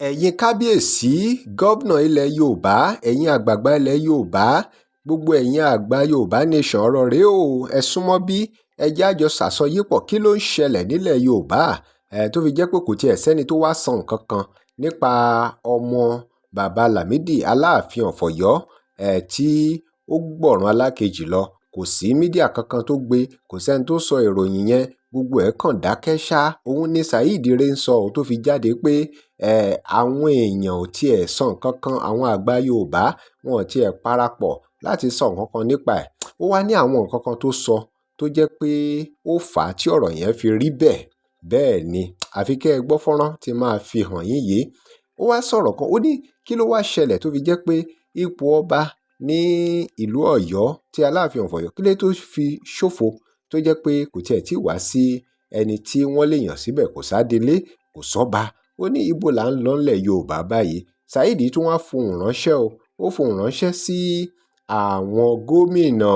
ẹ̀yin kábíyèsí gómìnà ilẹ̀ yorùbá ẹ̀yin àgbààgbà ilẹ̀ yorùbá gbogbo ẹ̀yin àgbà yorùbá nation ọ̀rọ̀ rèé o ẹ súnmọ́ bí ẹ jẹ́ á jọ ṣàsọyépọ̀ kí ló ń ṣẹlẹ̀ nílẹ̀ yorùbá tó fi jẹ́ pé kò tiẹ̀ sẹ́ni tó wá sọ nǹkan kan nípa ọmọ bàbá lámìdí aláàfin of Ọ̀yọ́ tí ó gbọ̀ràn alákejì lọ kò sí mídíà kankan tó gbé kò sẹ́ni tó sọ ìròyìn yẹn gbogbo ẹ̀ kàn dákẹ́ ṣá òun ni Saheed Ire ń sọ tó fi jáde pé àwọn èèyàn ò tiẹ̀ sọ nǹkan kan àwọn àgbà Yorùbá wọn ò tiẹ̀ parapọ̀ láti sọ nǹkan kan nípa ẹ̀ ó wá ní àwọn nǹkan kan tó sọ tó jẹ́ pé ó fà á tí ọ̀rọ̀ yẹn fi rí bẹ́ẹ̀ ni àfi kẹ́ ẹ gbọ́ fọ́nrán tí máa fi hàn yín yìí ó wá sọ̀rọ̀ kan ó ní kí ló wá ṣẹlẹ̀ tó fi jẹ́ pé ipò ọba ní ìlú Ọ̀yọ́ tí Alaafin of Oyo kí ló tó fi ṣòfò tó jẹ́ pé kò tiẹ̀ tí wá sí ẹni tí wọ́n lè yàn síbẹ̀ kò sádélé kò sọ́ba ó ní ibo là ń lọ nílẹ̀ Yorùbá báyìí Saheed tún wá fohùn ránṣẹ́ ó fohùn ránṣẹ́ sí àwọn gómìnà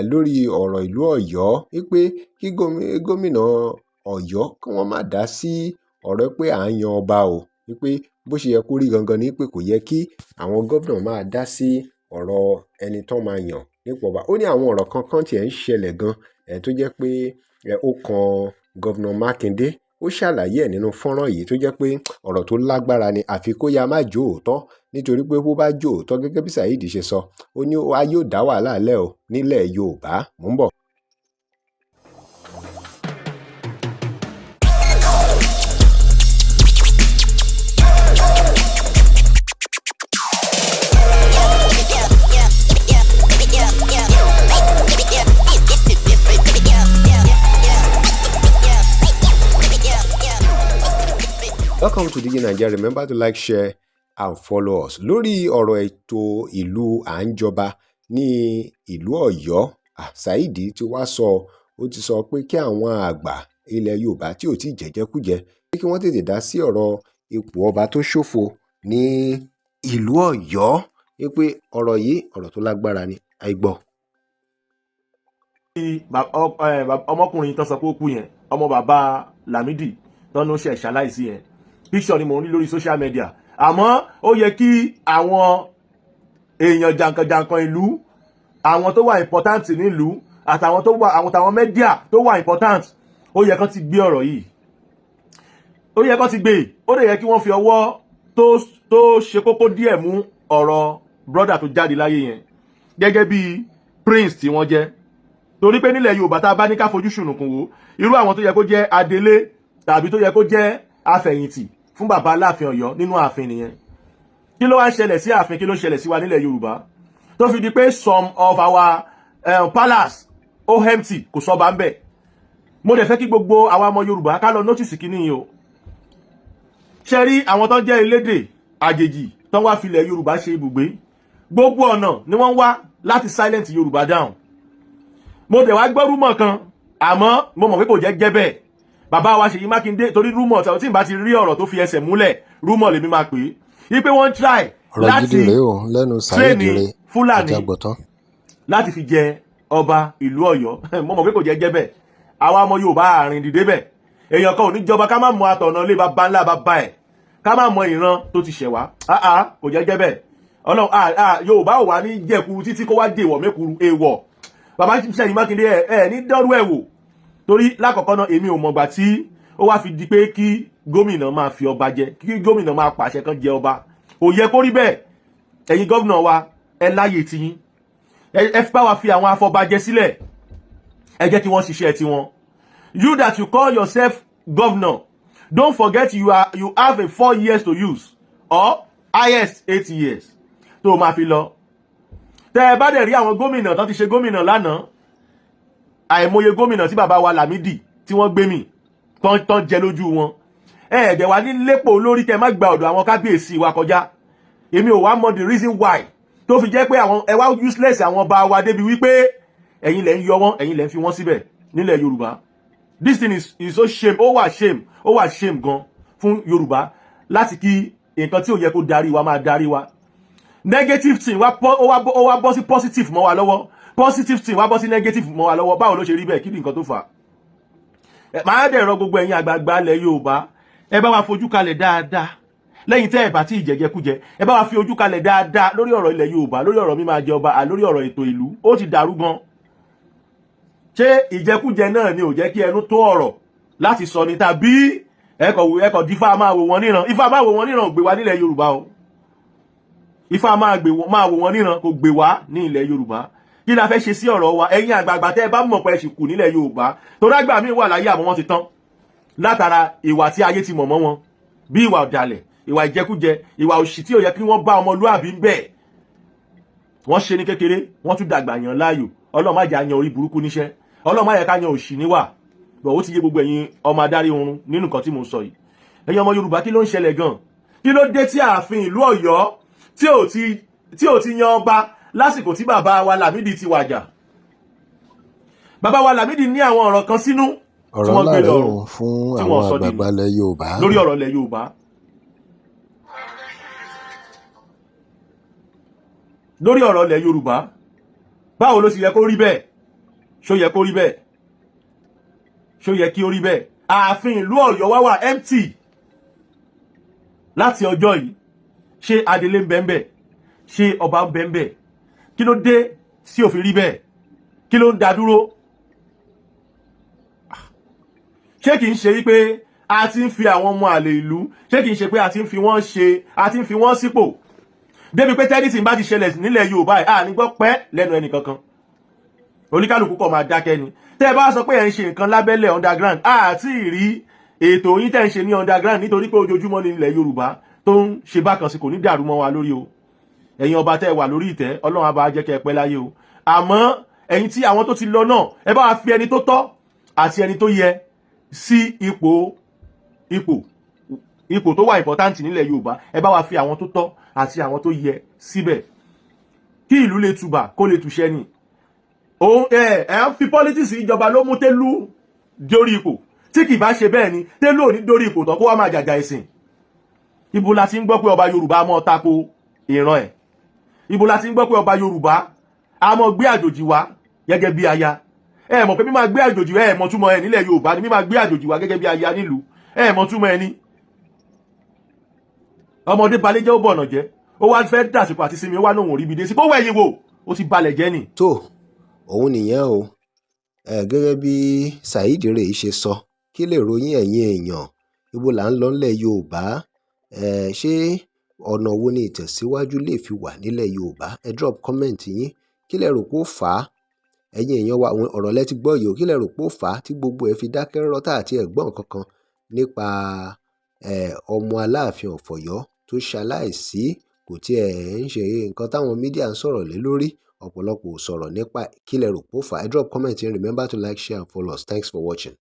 lórí ọ̀rọ̀ ìlú Ọ̀yọ́ wípé kí gómìnà Ọ̀yọ́ kí wọ́n má dá sí ọ̀rọ̀ pé à ń yan ọba o wípé bó ṣe yẹ kó rí gangan ni pé kò yẹ kí àwọn gómìnà máa dá sí ọ̀rọ̀ ẹni tó máa yàn nípò ọba ó ní àwọn ọ̀rọ̀ kankan tiẹ̀ ń ṣẹlẹ̀ gan tó jẹ́ pé ó kan gọ́vnà Mákindé ó ṣàlàyé ẹ̀ nínú fọ́nrán yìí tó jẹ́ pé ọ̀rọ̀ tó lágbára ni àfi kó yá má jó òótọ́ nítorí pé bó bá jó òótọ́ gẹ́gẹ́ bí Saheed ṣe sọ ó ní a yóò dá wàhálà lẹ̀ o nílẹ̀ Yorùbá mò ń bọ̀. Welcome to DG Nigeria. Remember to like, share and follow us. Lórí ọ̀rọ̀ ètò ìlú à ń jọba ní ìlú Ọ̀yọ́, Saheed ti wá ó ti sọ pé kí àwọn àgbà ilẹ̀ Yorùbá tí ò tí jẹjẹkújẹ kí wọ́n tètè dá sí ọ̀rọ̀ ipò ọba tó ṣòfò ní ìlú Ọ̀yọ́ wípé ọ̀rọ̀ yìí ọ̀rọ̀ tó lágbára ni àìgbọ́. ọmọkùnrin tó sọ pé ó kú yẹn ọmọ bàbá Lámìdí tó ń ṣe ṣaláìsí yẹn píṣọ ni mò ń rí lórí social media àmọ́ ó yẹ kí àwọn èèyàn jàǹkànjàǹkàn ìlú àwọn tó wà important nílùú àtàwọn tó wà àwọn media tó wà important ó yẹ kán ti gbé ọ̀rọ̀ yìí ó yẹ kán ti gbé ó dẹ̀ yẹ kí wọ́n fi ọwọ́ tó ṣe kókó díẹ̀ mú ọ̀rọ̀ brother tó jáde láyé yẹn gẹ́gẹ́ bí prince tí wọ́n jẹ́ torí pé nílẹ̀ Yorùbá tá a bá ní ká fojú ṣùnùkùn wò irú àwọn tó yẹ kó jẹ́ adelé tàbí tó yẹ kó jẹ́ afẹ̀yìntì fún bàbá Aláàfin Ọ̀yọ́ nínú ààfin nìyẹn kí ló wá ń ṣẹlẹ̀ sí ààfin kí ló ń ṣẹlẹ̀ sí wa nílẹ̀ Yorùbá tó fi di pé some of our palace ó empty kò sọ́ba ń bẹ̀ mo dẹ̀ fẹ́ kí gbogbo àwa ọmọ Yorùbá ká lọ notice kíní yìí o ṣe rí àwọn tó jẹ́ elédè àjèjì tó wá filẹ̀ Yorùbá ṣe ibùgbé gbogbo ọ̀nà ni wọ́n wá láti silent Yorùbá down mo dẹ̀ wá gbọ́ rúmọ̀ kan àmọ́ mo mọ̀ pé kò jẹ́ bẹ́ẹ̀ bàbá wa Ṣèyí Mákindé torí rúmọ̀ tí n bá ti rí ọ̀rọ̀ tó fi ẹsẹ̀ múlẹ̀ rúmọ̀ lèmi máa pè é wípé wọ́n try láti tréní Fúlàní láti fi jẹ ọba ìlú Ọ̀yọ́ mo mọ̀ pé kò jẹ́ bẹ́ẹ̀ àwa ọmọ Yorùbá àárín dìde bẹ́ẹ̀ èèyàn kan ò ní jọba ká má mọ àtọ̀nà lé bàbá ńlá bàbá ẹ̀ ká má mọ ìran tó ti ṣẹ̀ wá kò jẹ́ bẹ́ẹ̀ Ọlọ́run Yorùbá ò wá ní jẹ̀kuru títí kó wá dèwọ̀ mẹ́kuru èèwọ̀ bàbá Ṣèyí Mákindé ẹ̀ ní dọ́rú ẹ̀ wò torí lákọ̀ọ́kọ́ náà èmi ò mọ̀gbà tí ó wá fi di pé kí gómìnà máa fi ọba jẹ kí gómìnà máa pàṣẹ kan jẹ ọba ò yẹ kó rí bẹ́ẹ̀ ẹ̀yin gómìnà wa ẹ láyè tiyín ẹ fi bá wa fi àwọn afọbajẹ sílẹ̀ ẹ jẹ́ kí wọ́n ṣiṣẹ́ tiwọn you that you call yourself governor don't forget you have a 4 years to use or highest 8 years tó o máa fi lọ tẹ́ ẹ bá dẹ̀ rí àwọn gómìnà tó ti ṣe gómìnà lánàá àìmọye gómìnà tí bàbá wa Lámìdí tí wọ́n gbé mì tán jẹ lójú wọn ẹ̀ẹ́dẹ̀ wá ní lépò lórí kẹ́ má gba ọ̀dọ̀ àwọn kábíyèsí wa kọjá èmi ò wá mọ the reason why tó fi jẹ́ pé àwọn ẹ wá useless àwọn ọba wa débi wípé ẹ̀yin lẹ́ ń yọ wọ́n ẹ̀yin lẹ́ ń fi wọ́n síbẹ̀ nílẹ̀ Yorùbá this thing is so shame ó wà shame gan fún Yorùbá láti kí nǹkan tí ò yẹ kó darí wa máa darí wa negative thing ó wá bọ́ sí positive mọ́ wa lọ́wọ́ positive thing wá bọ́ sí negative mọ́ wa lọ́wọ́ báwo ló ṣe rí bẹ́ẹ̀ kí ni nǹkan tó fà máa dẹ̀ rọ gbogbo ẹ̀yin àgbààgbà ilẹ̀ Yorùbá ẹ bá wa fojú kalẹ̀ dáadáa lẹ́yìn tẹ́ ẹ̀ bá tí ìjẹjẹkújẹ ẹ bá wa fi ojú kalẹ̀ dáadáa lórí ọ̀rọ̀ ilẹ̀ Yorùbá, lórí ọ̀rọ̀ mímáa jẹ ọba, lórí ọ̀rọ̀ ètò ìlú. Ó ti dàrú gan. Ṣé ìjẹkújẹ náà ni ò jẹ́ kí ẹnu tó ọ̀rọ̀ láti sọ ni, tàbí ẹkọ̀ dífá máa wò wọ́n níran? Ifá máa wò wọ́n níran ò gbé wá nílẹ̀ Yorùbá o. Ifá máa wò wọ́n níran kò gbé wá ní ilẹ̀ Yorùbá. Kí la fẹ́ ṣe sí ọ̀rọ̀ wa? Ẹ̀yin àgbààgbà tẹ́ ẹ bá mọ̀ pé ẹ sì kù nílẹ̀ Yorùbá, torí àgbà míì wà láyé àmọ́ wọ́n ti tán látara ìwà tí ayé ti mọ̀ mọ́ wọn, bí ìwà ọ̀dàlẹ̀, ìwà ìjẹkújẹ, ìwà òṣì tí ò yẹ kí wọ́n bá ọmọlúàbí ń bẹ̀. Wọ́n ṣe ní kékeré, wọ́n tún dàgbà yàn láàyò. Ọlọ́run má jẹ́ á yan orí burúkú níṣẹ́, Ọlọ́run má yẹ ká yan òṣì níwà. Bọ̀ ó ti yé gbogbo ẹ̀yin ọmọ adarí oorun nínú nǹkan tí mo sọ yìí. Ẹ̀yin ọmọ Yorùbá, kí ló ń ṣẹlẹ̀ gan? Kí ló dé tí ààfin ìlú Ọ̀yọ́ tí ò ti yan ọba lásìkò tí bàbá wa Lámídì ti wàjà? Bàbá wa Lámídì ní àwọn ọ̀rọ̀ kan sínú tí wọ́n gbé lọ́rùn fún àwọn àgbààgbà ilẹ̀ Yorùbá lórí ọ̀rọ̀ ilẹ̀ Yorùbá. Lórí ọ̀rọ̀ ilẹ̀ Yorùbá, báwo ló sì yẹ kó rí bẹ́ẹ̀? Ṣó yẹ kó rí bẹ́ẹ̀? Ṣó yẹ kí ó rí bẹ́ẹ̀? Ààfin ìlú Ọ̀yọ́ wá wà empty láti ọjọ́ yìí. Ṣé adelé ń bẹ ńbẹ̀? Ṣé ọba ń bẹ ńbẹ̀? Kí ló dé tí ó fi rí bẹ́ẹ̀? Kí ló ń dá dúró? Ṣé kìí ṣe wípé a ti ń fi àwọn ọmọ àlè ìlú, ṣé kìí ṣe pé a ti ń fi wọ́n sípò débi pé tẹ́nìtì bá ti ṣẹlẹ̀ nílẹ̀ Yorùbá à ní gbọ́ pẹ́ lẹ́nu ẹnì kankan? Oníkálùkù kọ̀ máa dákẹ́ ni. Tẹ́ ẹ bá sọ pé ẹ̀ ń ṣe nǹkan lábẹ́lẹ̀ underground, àti rí ètò yín tẹ́ ń ṣe ní underground, nítorí pé ojoojúmọ́ ní ilẹ̀ Yorùbá tó ń ṣe bákan sí, kò ní dàrú mọ́ wa lórí o. Ẹ̀yin ọba tẹ́ ẹ wà lórí ìtẹ́, Ọlọ́run á bá jẹ́ kẹ́ ẹ pẹ́ láyé o. Àmọ́ ẹ̀yin tí àwọn tó ti lọ náà, ẹ bá wa fi ẹni tó tọ́ àti ẹni tó yẹ sí ipò tó wà important nílẹ̀ Yorùbá. Ẹ bá wa fi àwọn tó tọ́ àti àwọn tó yẹ síbẹ̀, kí ìlú lè tùbà, kó lè tùṣẹ́ ni. Ẹ ń fi politics ìjọba ló mú Télú dórí ipò. Tí kì bá ṣe bẹ́ẹ̀ ni Télú ò ní dórí ipò tán kó wá máa jàjà ẹ̀sìn. Ibo la ti ń gbọ́ pé ọba Yorùbá mọ́ tako ìran ẹ̀? Ibo la ti ń gbọ́ pé ọba Yorùbá a mọ́ gbé àjòjì wá gẹ́gẹ́ bí aya? Ẹ mọ̀ pé mímá gbé àjòjì ẹ mọ̀ túmọ̀ ẹ nílẹ̀ Yorùbá ni mímá gbé àjòjì wá gẹ́gẹ́ bí aya nílùú. Ẹ mọ̀ túmọ̀ ẹ ní. Ọmọdé balẹ̀ jẹ́ ó bọ̀nà jẹ́, ó wá fẹ́ dàsìkò àti sinmi, ó wá lóhùn oríbi dé sí, kó wẹ̀yìn wò, ó ti balẹ̀ jẹ́ ni. tó òun nìyẹn o. Gẹ́gẹ́ bí Saheed Ire ṣe sọ, kí lè ròyìn ẹ̀yin èèyàn, ibo là ń lọ nílẹ̀ Yorùbá? Ṣé ọ̀nà wo ni ìtẹ̀síwájú lè fi wà nílẹ̀ Yorùbá? Ẹ drop comment yín. Kí lẹ rò pé ó fà á? Ẹ̀yin èèyàn wa, àwọn ọ̀rọ̀ lẹ ti gbọ́ yìí o. Kí lẹ rò pé ó fà á tí gbogbo ẹ̀ fi dákẹ́ rọ́rọ́ tá àti ẹ̀gbọ́n kankan nípa ọmọ Aláàfin of Ọ̀yọ́ tó ṣaláìsí? Kò tiẹ̀ ń ṣe nǹkan táwọn mídíà ń sọ̀rọ̀ lé lórí. Ọ̀pọ̀lọpọ̀ ò sọ̀rọ̀ nípa kí lẹ rò pé ó fà á. Ẹ drop comment yín. Remember to like, share and follow us. Thanks for watching.